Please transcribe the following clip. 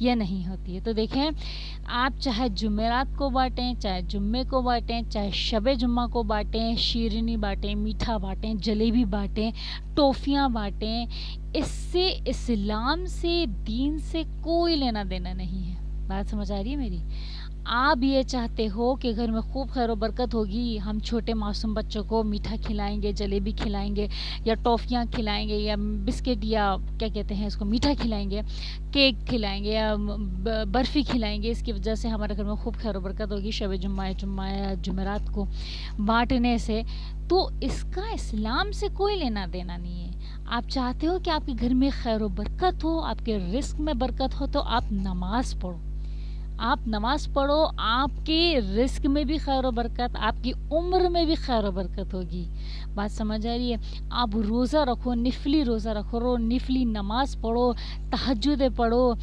یا نہیں ہوتی ہے. تو دیکھیں آپ چاہے جمعرات کو بانٹیں، چاہے جمعے کو بانٹیں، چاہے شب جمعہ کو بانٹیں، شیرینی بانٹیں، میٹھا بانٹیں، جلیبی بانٹیں، ٹافیاں بانٹیں، اس سے اسلام سے، دین سے کوئی لینا دینا نہیں ہے. بات سمجھ آ رہی ہے میری؟ آپ یہ چاہتے ہو کہ گھر میں خوب خیر و برکت ہوگی، ہم چھوٹے معصوم بچوں کو میٹھا کھلائیں گے، جلیبی کھلائیں گے، یا ٹافیاں کھلائیں گے، یا بسکٹ، یا کیا کہتے ہیں اس کو، میٹھا کھلائیں گے، کیک کھلائیں گے، یا برفی کھلائیں گے، اس کی وجہ سے ہمارے گھر میں خوب خیر و برکت ہوگی شب جمعہ یا جمعرات کو بانٹنے سے. تو اس کا اسلام سے کوئی لینا دینا نہیں ہے. آپ چاہتے ہو کہ آپ کے گھر میں خیر و برکت ہو، آپ کے رزق میں برکت ہو، تو آپ نماز پڑھو. آپ نماز پڑھو، آپ کے رزق میں بھی خیر و برکت، آپ کی عمر میں بھی خیر و برکت ہوگی. بات سمجھ آ رہی ہے؟ آپ روزہ رکھو، نفلی روزہ رکھو، نفلی نماز پڑھو، تہجد پڑھو.